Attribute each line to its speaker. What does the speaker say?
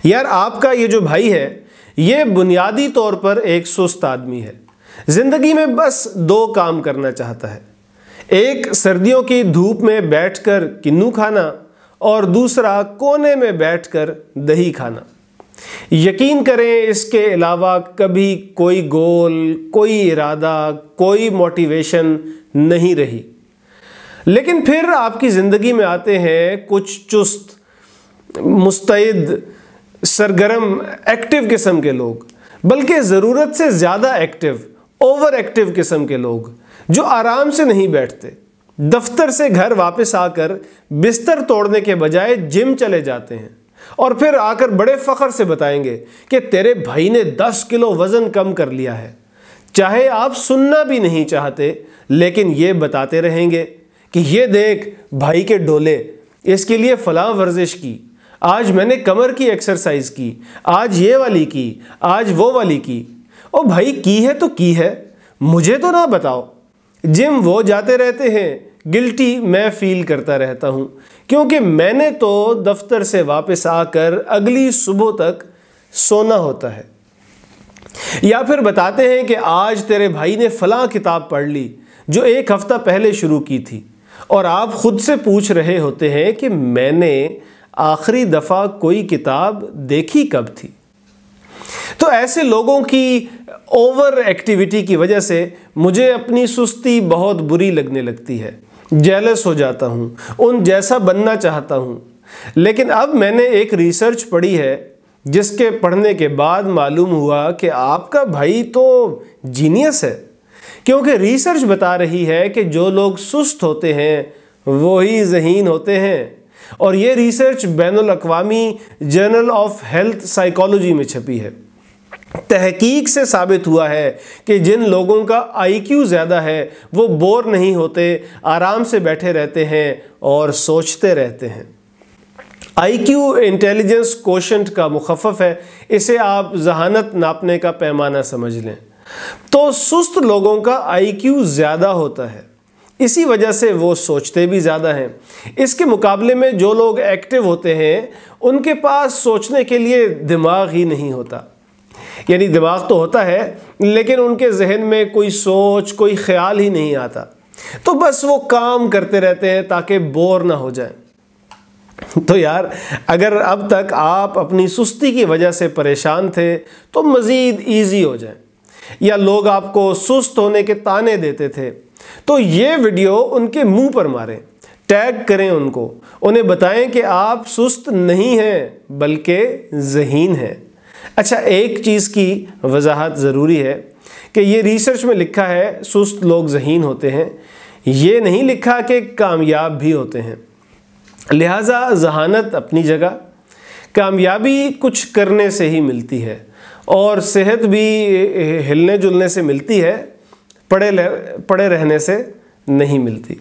Speaker 1: یار آپ کا یہ جو بھائی ہے یہ بنیادی طور پر ایک سست آدمی ہے، زندگی میں بس دو کام کرنا چاہتا ہے، ایک سردیوں کی دھوپ میں بیٹھ کر کنو کھانا اور دوسرا کونے میں بیٹھ کر دہی کھانا۔ یقین کریں اس کے علاوہ کبھی کوئی گول، کوئی ارادہ، کوئی موٹیویشن نہیں رہی۔ لیکن پھر آپ کی زندگی میں آتے ہیں کچھ چست، مستعد، سرگرم، ایکٹیو قسم کے لوگ، بلکہ ضرورت سے زیادہ ایکٹیو، اوور ایکٹیو قسم کے لوگ، جو آرام سے نہیں بیٹھتے، دفتر سے گھر واپس آ کر بستر توڑنے کے بجائے جم چلے جاتے ہیں اور پھر آ کر بڑے فخر سے بتائیں گے کہ تیرے بھائی نے 10 کلو وزن کم کر لیا ہے۔ چاہے آپ سننا بھی نہیں چاہتے لیکن یہ بتاتے رہیں گے کہ یہ دیکھ بھائی کے ڈولے، اس کے لیے فلاں ورزش کی، آج میں نے کمر کی ایکسرسائز کی، آج یہ والی کی، آج وہ والی کی۔ او بھائی کی ہے تو کی ہے، مجھے تو نہ بتاؤ۔ جم وہ جاتے رہتے ہیں، گلٹی میں فیل کرتا رہتا ہوں کیونکہ میں نے تو دفتر سے واپس آ کر اگلی صبح تک سونا ہوتا ہے۔ یا پھر بتاتے ہیں کہ آج تیرے بھائی نے فلاں کتاب پڑھ لی جو 1 ہفتہ پہلے شروع کی تھی، اور آپ خود سے پوچھ رہے ہوتے ہیں کہ میں نے آخری دفعہ کوئی کتاب دیکھی کب تھی۔ تو ایسے لوگوں کی اوور ایکٹیویٹی کی وجہ سے مجھے اپنی سستی بہت بری لگنے لگتی ہے، جیلس ہو جاتا ہوں، ان جیسا بننا چاہتا ہوں۔ لیکن اب میں نے ایک ریسرچ پڑھی ہے جس کے پڑھنے کے بعد معلوم ہوا کہ آپ کا بھائی تو جینیس ہے، کیونکہ ریسرچ بتا رہی ہے کہ جو لوگ سست ہوتے ہیں وہی ذہین ہوتے ہیں، اور یہ ریسرچ بین الاقوامی جرنل آف ہیلتھ سائیکالوجی میں چھپی ہے۔ تحقیق سے ثابت ہوا ہے کہ جن لوگوں کا آئی کیو زیادہ ہے وہ بور نہیں ہوتے، آرام سے بیٹھے رہتے ہیں اور سوچتے رہتے ہیں۔ آئی کیو انٹیلیجنس کوشنٹ کا مخفف ہے، اسے آپ ذہانت ناپنے کا پیمانہ سمجھ لیں۔ تو سست لوگوں کا آئی کیو زیادہ ہوتا ہے، اسی وجہ سے وہ سوچتے بھی زیادہ ہیں۔ اس کے مقابلے میں جو لوگ ایکٹیو ہوتے ہیں ان کے پاس سوچنے کے لیے دماغ ہی نہیں ہوتا، یعنی دماغ تو ہوتا ہے لیکن ان کے ذہن میں کوئی سوچ، کوئی خیال ہی نہیں آتا، تو بس وہ کام کرتے رہتے ہیں تاکہ بور نہ ہو جائیں۔ تو یار اگر اب تک آپ اپنی سستی کی وجہ سے پریشان تھے تو مزید ایزی ہو جائیں، یا لوگ آپ کو سست ہونے کے طعنے دیتے تھے تو یہ ویڈیو ان کے منہ پر ماریں، ٹیگ کریں ان کو، انہیں بتائیں کہ آپ سست نہیں ہیں بلکہ ذہین ہیں۔ اچھا، ایک چیز کی وضاحت ضروری ہے کہ یہ ریسرچ میں لکھا ہے سست لوگ ذہین ہوتے ہیں، یہ نہیں لکھا کہ کامیاب بھی ہوتے ہیں۔ لہٰذا ذہانت اپنی جگہ، کامیابی کچھ کرنے سے ہی ملتی ہے، اور صحت بھی ہلنے جلنے سے ملتی ہے، پڑے رہنے سے نہیں ملتی۔